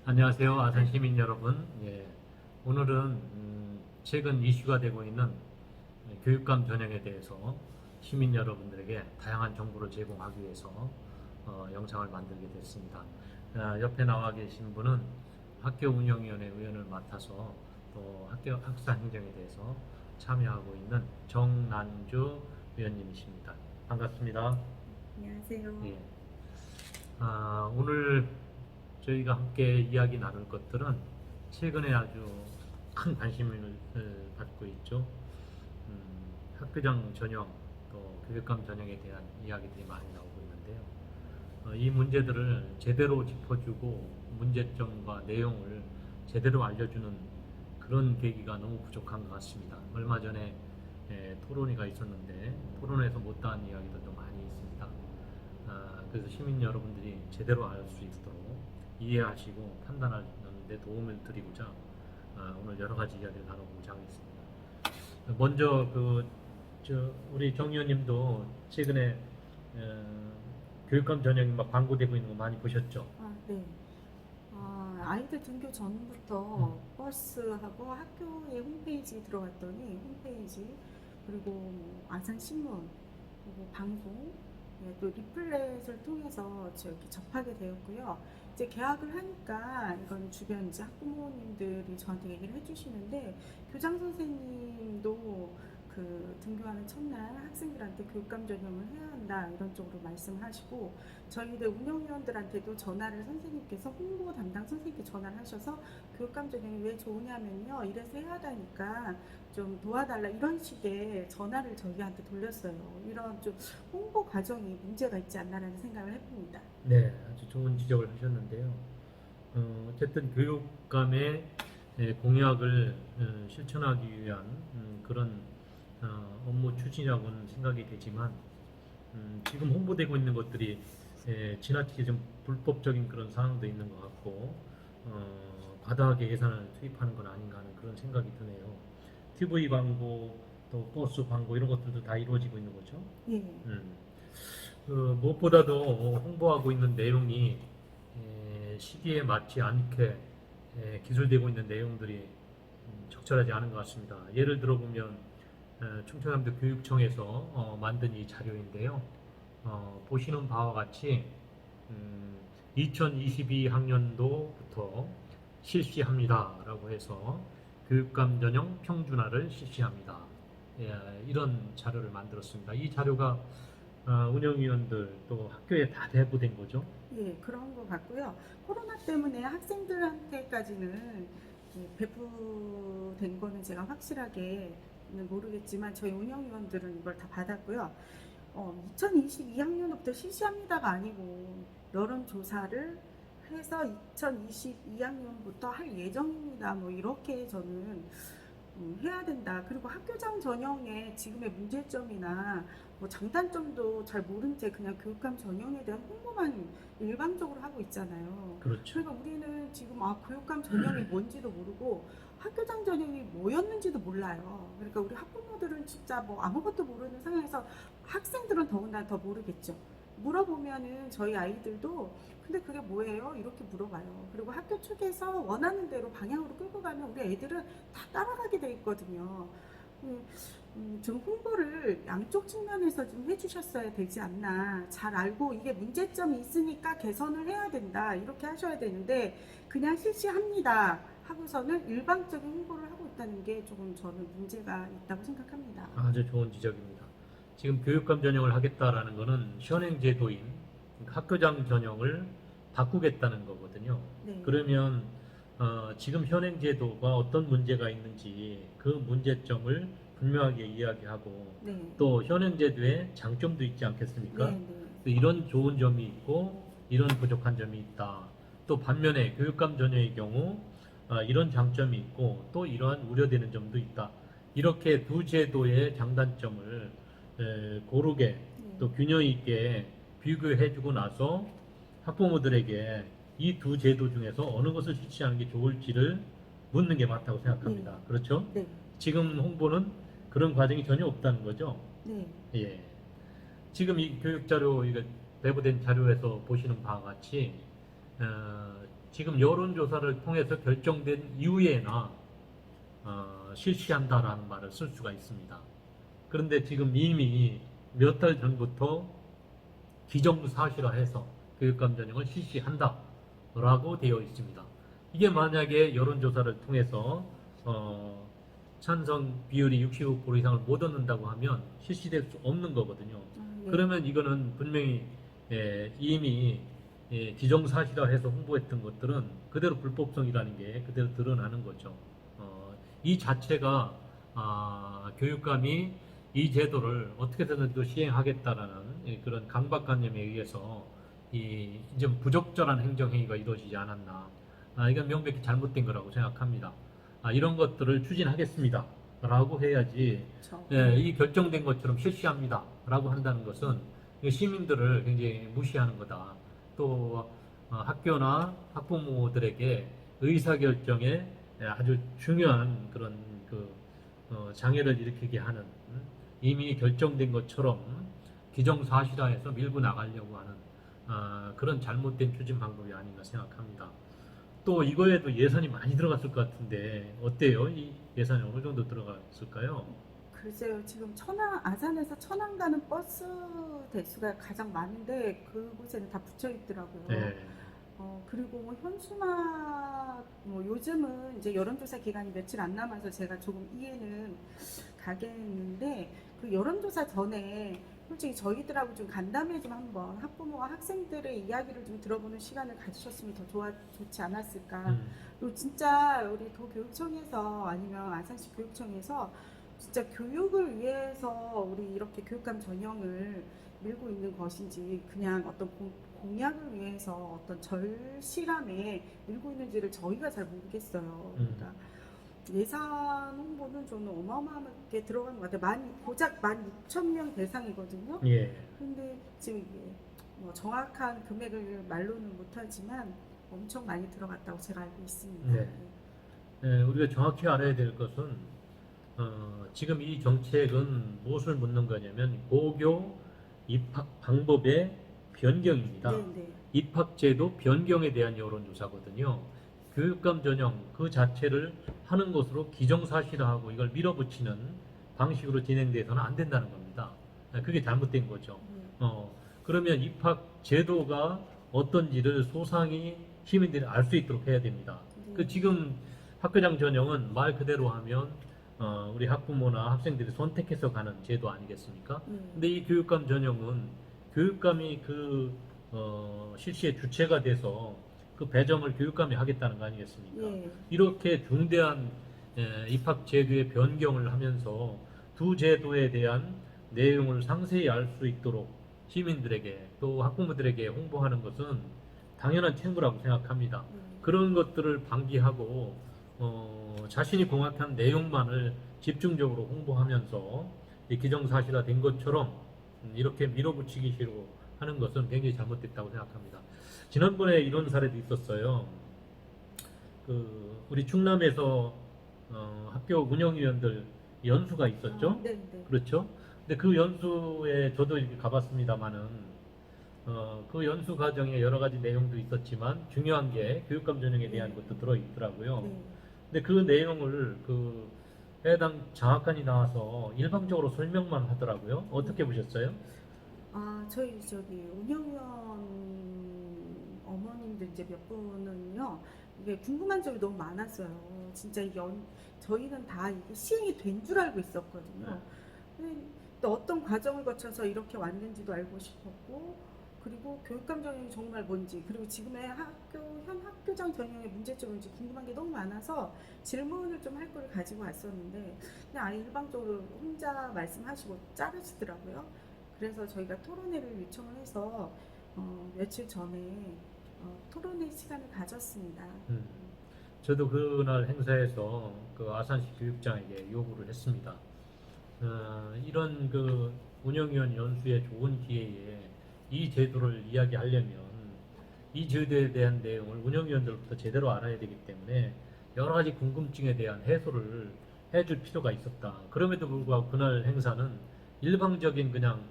안녕하세요, 아산 시민 여러분. 예, 오늘은 최근 이슈가 되고 있는 교육감 전형에 대해서 시민 여러분들에게 다양한 정보를 제공하기 위해서 영상을 만들게 됐습니다. 옆에 나와 계신 분은 학교 운영위원회 위원을 맡아서 또 학교 학사 행정에 대해서 참여하고 있는 정난주 위원님이십니다. 반갑습니다. 안녕하세요. 예. 오늘 저희가 함께 이야기 나눌 것들은 최근에 아주 큰 관심을 받고 있죠. 학교장 전형 또 교육감 전형에 대한 이야기들이 많이 나오고 있는데요. 이 문제들을 제대로 짚어주고 문제점과 내용을 제대로 알려주는 그런 계기가 너무 부족한 것 같습니다. 얼마 전에 토론회가 있었는데 토론회에서 못다한 이야기들도 많이 있습니다. 그래서 시민 여러분들이 제대로 알 수 있도록 이해하시고 판단하는 데 도움을 드리고자 오늘 여러 가지 이야기를 나눠보고자 하겠습니다. 먼저 우리 정 의원님도 최근에 교육감 전형이 막 광고되고 있는 거 많이 보셨죠? 네. 아이들 등교 전부터 버스하고 학교의 홈페이지 들어갔더니 홈페이지 그리고 뭐 아산신문 그리고 방송 또 리플렛을 통해서 이렇게 접하게 되었고요. 이제 개학을 하니까 이건 주변 이제 학부모님들이 저한테 얘기를 해주시는데 교장 선생님도 그 등교하는 첫날 학생들한테 교육감 전형을 해야 한다 이런 쪽으로 말씀을 하시고 저희들 운영위원들한테도 전화를 선생님께서 홍보 담당 선생님께 전화를 하셔서 교육감 전형이 왜 좋으냐면요 이래서 해야 하다니까 좀 도와달라 이런 식의 전화를 저희한테 돌렸어요. 이런 좀 홍보 과정이 문제가 있지 않나라는 생각을 해봅니다. 네, 아주 좋은 지적을 하셨는데요. 어쨌든 교육감의 공약을 실천하기 위한 그런 업무 추진이라고는 생각이 되지만 지금 홍보되고 있는 것들이 지나치게 좀 불법적인 그런 상황도 있는 것 같고 과다하게 예산을 투입하는 건 아닌가 하는 그런 생각이 드네요. TV 광고 또 버스 광고 이런 것들도 다 이루어지고 있는 거죠. 예. 무엇보다도 홍보하고 있는 내용이 시기에 맞지 않게 기술되고 있는 내용들이 적절하지 않은 것 같습니다. 예를 들어보면 충청남도 교육청에서 만든 이 자료인데요. 보시는 바와 같이 2022학년도부터 실시합니다라고 해서 교육감 전형 평준화를 실시합니다. 이런 자료를 만들었습니다. 이 자료가 운영위원들 또 학교에 다 배부된 거죠. 예, 그런 것 같고요. 코로나 때문에 학생들한테까지는 배부된 거는 제가 확실하게 모르겠지만 저희 운영위원들은 이걸 다 받았고요. 2022학년부터 실시합니다가 아니고 여론조사를 해서 2022학년부터 할 예정입니다. 뭐 이렇게 저는 해야 된다. 그리고 학교장 전형의 지금의 문제점이나 뭐 장단점도 잘 모른 채 그냥 교육감 전형에 대한 홍보만 일방적으로 하고 있잖아요. 그렇죠. 그러니까 우리는 지금 교육감 전형이 뭔지도 모르고 학교장 전형이 뭐였는지도 몰라요. 그러니까 우리 학부모들은 진짜 뭐 아무것도 모르는 상황에서 학생들은 더군다나 더 모르겠죠. 물어보면은 저희 아이들도 근데 그게 뭐예요? 이렇게 물어봐요. 그리고 학교 측에서 원하는 대로 방향으로 끌고 가면 우리 애들은 다 따라가게 돼 있거든요. 좀 홍보를 양쪽 측면에서 좀 해주셨어야 되지 않나. 잘 알고 이게 문제점이 있으니까 개선을 해야 된다. 이렇게 하셔야 되는데 그냥 실시합니다. 하고서는 일방적인 홍보를 하고 있다는 게 조금 저는 문제가 있다고 생각합니다. 아주 좋은 지적입니다. 지금 교육감 전형을 하겠다라는 것은 현행제도인 학교장 전형을 바꾸겠다는 거거든요. 네. 그러면 지금 현행제도가 어떤 문제가 있는지 그 문제점을 분명하게 이야기하고 네. 또 현행제도에 장점도 있지 않겠습니까? 네. 이런 좋은 점이 있고 이런 부족한 점이 있다. 또 반면에 교육감 전형의 경우 이런 장점이 있고 또 이러한 우려되는 점도 있다. 이렇게 두 제도의 장단점을 고르게 또 균형 있게 비교해주고 나서 학부모들에게 이 두 제도 중에서 어느 것을 실시하는 게 좋을지를 묻는 게 맞다고 생각합니다. 그렇죠? 네. 지금 홍보는 그런 과정이 전혀 없다는 거죠. 네. 예. 지금 이 교육 자료, 이거 배부된 자료에서 보시는 바와 같이 지금 여론조사를 통해서 결정된 이후에나 실시한다라는 말을 쓸 수가 있습니다. 그런데 지금 이미 몇 달 전부터 기정사실화해서 교육감 전형을 실시한다라고 되어 있습니다. 이게 만약에 여론조사를 통해서 찬성 비율이 65% 이상을 못 얻는다고 하면 실시될 수 없는 거거든요. 예. 그러면 이거는 분명히 이미 기정사실화해서 홍보했던 것들은 그대로 불법성이라는 게 그대로 드러나는 거죠. 이 자체가 교육감이 이 제도를 어떻게든 또 시행하겠다라는 그런 강박관념에 의해서 이제 부적절한 행정행위가 이루어지지 않았나. 이건 명백히 잘못된 거라고 생각합니다. 이런 것들을 추진하겠습니다. 라고 해야지 그렇죠. 이 결정된 것처럼 실시합니다. 라고 한다는 것은 시민들을 굉장히 무시하는 거다. 또 학교나 학부모들에게 의사결정에 아주 중요한 그런 장애를 일으키게 하는 이미 결정된 것처럼 기정사실화해서 밀고 나가려고 하는 그런 잘못된 추진 방법이 아닌가 생각합니다. 또 이거에도 예산이 많이 들어갔을 것 같은데 어때요? 이 예산이 어느 정도 들어갔을까요? 글쎄요, 지금 아산에서 천안 가는 버스 대수가 가장 많은데 그곳에는 다 붙여 있더라고요. 네. 그리고 뭐 현수막, 뭐 요즘은 이제 여론조사 기간이 며칠 안 남아서 제가 조금 이해는 가겠는데, 그 여론조사 전에 솔직히 저희들하고 좀 간담회 좀 한번 학부모와 학생들의 이야기를 좀 들어보는 시간을 가지셨으면 더 좋지 않았을까. 그리고 진짜 우리 도교육청에서 아니면 아산시 교육청에서 진짜 교육을 위해서 우리 이렇게 교육감 전형을 밀고 있는 것인지 그냥 어떤 공약을 위해서 어떤 절실함에 밀고 있는지를 저희가 잘 모르겠어요. 그러니까 예산 홍보는 저는 어마어마하게 들어간 것 같아요. 고작 16,000명 대상이거든요. 예. 근데 지금 이게 뭐 정확한 금액을 말로는 못하지만 엄청 많이 들어갔다고 제가 알고 있습니다. 네. 우리가 정확히 알아야 될 것은 지금 이 정책은 무엇을 묻는 거냐면 고교 입학 방법의 변경입니다. 네. 입학제도 변경에 대한 여론조사거든요. 교육감 전형 그 자체를 하는 것으로 기정사실화하고 이걸 밀어붙이는 방식으로 진행돼서는 안 된다는 겁니다. 그게 잘못된 거죠. 그러면 입학 제도가 어떤지를 소상히 시민들이 알 수 있도록 해야 됩니다. 지금 학교장 전형은 말 그대로 하면 우리 학부모나 학생들이 선택해서 가는 제도 아니겠습니까? 근데 이 교육감 전형은 교육감이 실시의 주체가 돼서 그 배정을 교육감이 하겠다는 거 아니겠습니까? 이렇게 중대한 입학 제도의 변경을 하면서 두 제도에 대한 내용을 상세히 알 수 있도록 시민들에게 또 학부모들에게 홍보하는 것은 당연한 책무라고 생각합니다. 그런 것들을 방기하고 자신이 공약한 내용만을 집중적으로 홍보하면서 기정사실화된 것처럼 이렇게 밀어붙이기식으로 하는 것은 굉장히 잘못됐다고 생각합니다. 지난번에 이런 사례도 있었어요. 우리 충남에서 학교 운영위원들 연수가 있었죠. 네. 그렇죠. 근데 그 연수에 저도 이렇게 가봤습니다만은 그 연수 과정에 여러 가지 내용도 있었지만 중요한 게 교육감 전형에 대한 것도 들어 있더라고요. 근데 그 내용을 해당 장학관이 나와서 일방적으로 설명만 하더라고요. 어떻게 보셨어요? 저희 운영위원 어머님들 이제 몇 분은요, 이게 궁금한 점이 너무 많았어요. 진짜 저희는 다 이게 시행이 된 줄 알고 있었거든요. 근데 또 어떤 과정을 거쳐서 이렇게 왔는지도 알고 싶었고, 그리고 교육감 전형이 정말 뭔지, 그리고 지금의 현 학교장 전형의 문제점이 뭔지 궁금한 게 너무 많아서 질문을 좀 할 거를 가지고 왔었는데 그냥 아예 일방적으로 혼자 말씀하시고 자르시더라고요. 그래서 저희가 토론회를 요청을 해서 며칠 전에 토론회 시간을 가졌습니다. 저도 그날 행사에서 아산시 교육장에게 요구를 했습니다. 이런 운영위원 연수의 좋은 기회에 이 제도를 이야기하려면 이 제도에 대한 내용을 운영위원들부터 제대로 알아야 되기 때문에 여러 가지 궁금증에 대한 해소를 해줄 필요가 있었다. 그럼에도 불구하고 그날 행사는 일방적인 그냥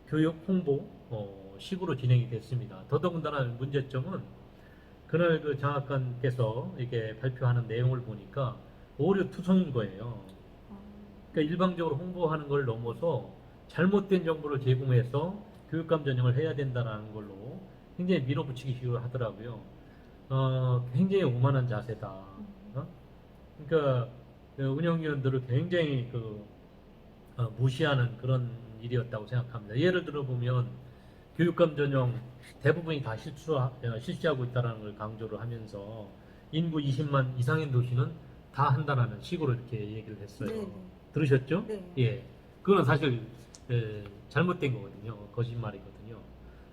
교육 홍보 식으로 진행이 됐습니다. 더더군다나 문제점은 그날 그 장학관께서 이게 발표하는 내용을 보니까 오류 투성인 거예요. 어, 그러니까 일방적으로 홍보하는 걸 넘어서 잘못된 정보를 제공해서 교육감 전형을 해야 된다는 걸로 굉장히 밀어붙이기 하더라고요. 굉장히 오만한 자세다. 그러니까 그 운영위원들을 굉장히 무시하는 그런 일이었다고 생각합니다. 예를 들어 보면 교육감 전형 대부분이 다 실시하고 있다는 걸 강조를 하면서 인구 20만 이상인 도시는 다 한다라는 식으로 이렇게 얘기를 했어요. 네, 들으셨죠? 네. 예. 그건 사실 잘못된 거거든요. 거짓말이거든요.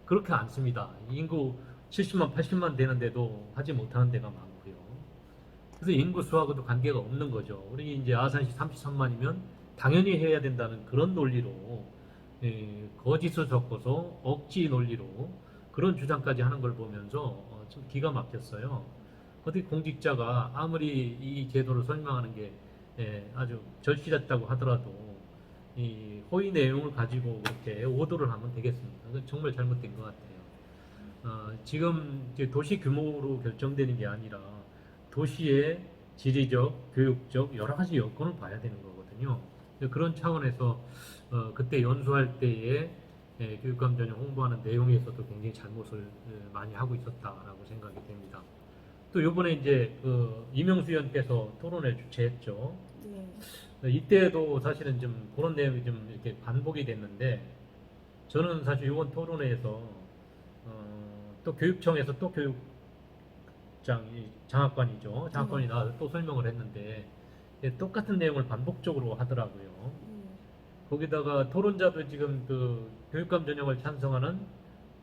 그렇게 않습니다. 인구 70만, 80만 되는데도 하지 못하는 데가 많고요. 그래서 인구 수하고도 관계가 없는 거죠. 우리 이제 아산시 33만이면 당연히 해야 된다는 그런 논리로 거짓을 섞어서 억지 논리로 그런 주장까지 하는 걸 보면서 좀 기가 막혔어요. 어떻게 공직자가 아무리 이 제도를 설명하는 게 아주 절실했다고 하더라도 이 호의 내용을 가지고 그렇게 오도를 하면 되겠습니까? 그건 정말 잘못된 것 같아요. 지금 이제 도시 규모로 결정되는 게 아니라 도시의 지리적, 교육적 여러 가지 여건을 봐야 되는 거거든요. 그런 차원에서 그때 연수할 때에 교육감 전형 홍보하는 내용에서도 굉장히 잘못을 많이 하고 있었다라고 생각이 됩니다. 또 이번에 이제 이명수 의원께서 토론회 주최했죠. 네. 이때도 사실은 좀 그런 내용이 좀 이렇게 반복이 됐는데 저는 사실 이번 토론회에서 또 교육청에서 또 교육장이 장학관이죠. 장학관이 나와서 또 설명을 했는데 똑같은 내용을 반복적으로 하더라고요. 거기다가 토론자도 지금 그 교육감 전형을 찬성하는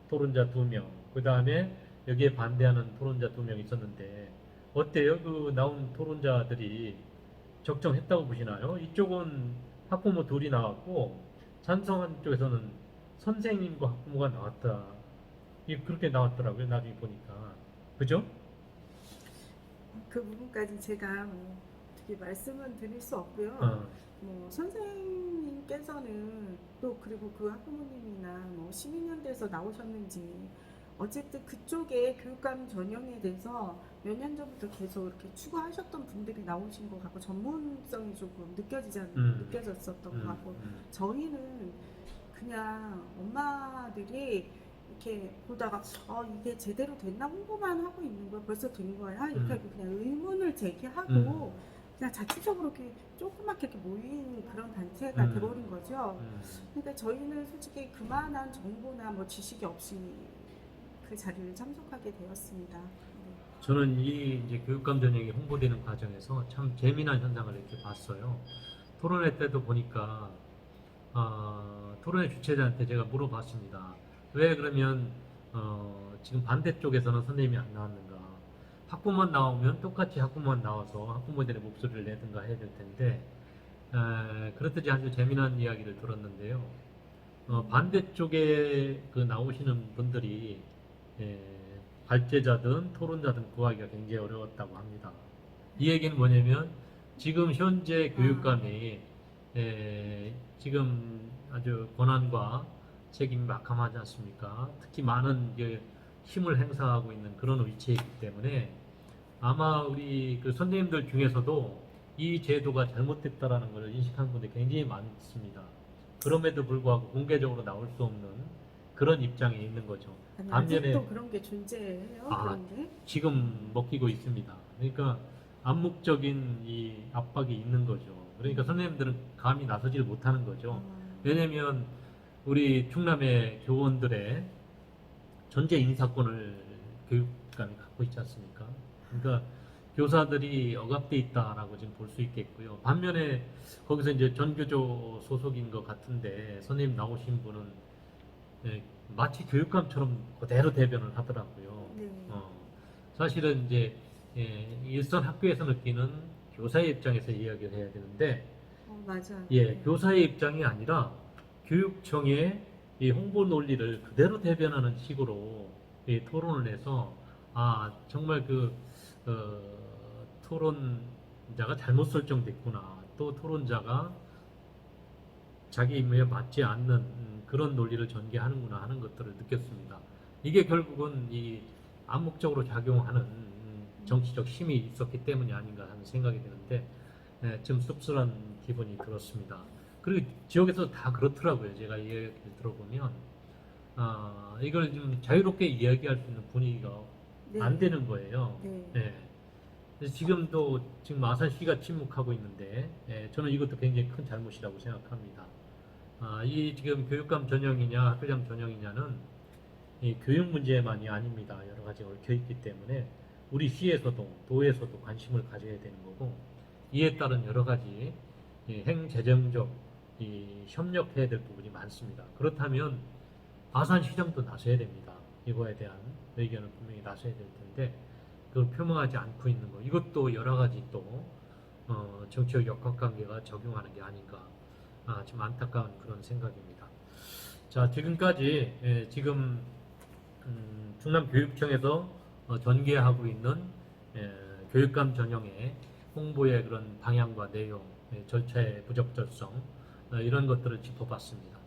토론자 2명, 그 다음에 여기에 반대하는 토론자 2명 있었는데 어때요? 그 나온 토론자들이 적정했다고 보시나요? 이쪽은 학부모 둘이 나왔고 찬성한 쪽에서는 선생님과 학부모가 나왔다. 이게 그렇게 나왔더라고요. 나중에 보니까. 그죠? 그 부분까지 제가 어떻게 말씀은 드릴 수 없고요. 선생님께서는 또 그리고 그 학부모님이나 시민연대에서 나오셨는지 어쨌든 그쪽에 교육감 전형에 대해서 몇 년 전부터 계속 이렇게 추구하셨던 분들이 나오신 것 같고 전문성이 조금 느껴졌었던 것 같고 저희는 그냥 엄마들이 이렇게 보다가 이게 제대로 됐나 홍보만 하고 있는 거야 벌써 된 거야 이렇게 하고 그냥 의문을 제기하고 그냥 자체적으로 이렇게 조그맣게 이렇게 모인 그런 단체가 돼버린 거죠. 그러니까 저희는 솔직히 그만한 정보나 지식이 없이 그 자리를 참석하게 되었습니다. 네. 저는 이 이제 교육감 전형이 홍보되는 과정에서 참 재미난 현상을 이렇게 봤어요. 토론회 때도 보니까 토론회 주최자한테 제가 물어봤습니다. 왜 그러면 지금 반대쪽에서는 선생님이 안 나왔는가? 학부모만 나오면 똑같이 학부모만 나와서 학부모들의 목소리를 내든가 해야 될 텐데 그렇듯이 아주 재미난 이야기를 들었는데요. 반대쪽에 그 나오시는 분들이 발제자든 토론자든 구하기가 굉장히 어려웠다고 합니다. 이 얘기는 뭐냐면 지금 현재 교육감이 지금 아주 권한과 책임이 막강하지 않습니까? 특히 많은 힘을 행사하고 있는 그런 위치에 있기 때문에 아마 우리 그 선생님들 중에서도 이 제도가 잘못됐다라는 것을 인식하는 분들이 굉장히 많습니다. 그럼에도 불구하고 공개적으로 나올 수 없는 그런 입장에 있는 거죠. 아니, 반면에 아직도 그런 게 존재해요. 그런데 지금 먹히고 있습니다. 그러니까 암묵적인 이 압박이 있는 거죠. 그러니까 선생님들은 감히 나서지를 못하는 거죠. 왜냐면 우리 충남의 교원들의 전체 인사권을 교육감이 갖고 있지 않습니까? 그러니까 교사들이 억압돼 있다라고 지금 볼 수 있겠고요. 반면에 거기서 이제 전교조 소속인 것 같은데 선생님 나오신 분은 마치 교육감처럼 그대로 대변을 하더라고요. 네. 사실은 이제 일선 학교에서 느끼는 교사의 입장에서 이야기를 해야 되는데 맞아요. 교사의 입장이 아니라 교육청의 이 홍보 논리를 그대로 대변하는 식으로 토론을 해서 정말 토론자가 잘못 설정됐구나. 또 토론자가 자기 임무에 맞지 않는 그런 논리를 전개하는구나 하는 것들을 느꼈습니다. 이게 결국은 이 암묵적으로 작용하는 정치적 힘이 있었기 때문이 아닌가 하는 생각이 드는데 좀 씁쓸한 기분이 들었습니다. 그리고 지역에서 다 그렇더라고요. 제가 이야기를 들어보면 이걸 좀 자유롭게 이야기할 수 있는 분위기가 네. 안 되는 거예요. 네. 예. 그래서 지금 아산시가 침묵하고 있는데 저는 이것도 굉장히 큰 잘못이라고 생각합니다. 이 지금 교육감 전형이냐 학교장 전형이냐는 이 교육 문제만이 아닙니다. 여러 가지가 얽혀 있기 때문에 우리 시에서도 도에서도 관심을 가져야 되는 거고 이에 따른 여러 가지 행재정적 협력해야 될 부분이 많습니다. 그렇다면 아산시장도 나서야 됩니다. 이거에 대한 의견을 분명히 나서야 될 텐데 그걸 표명하지 않고 있는 거 이것도 여러 가지 또 정치적 역학관계가 적용하는 게 아닌가 좀 안타까운 그런 생각입니다. 자 지금까지 지금 충남교육청에서 전개하고 있는 교육감 전형의 홍보의 그런 방향과 내용, 절차의 부적절성 이런 것들을 짚어봤습니다.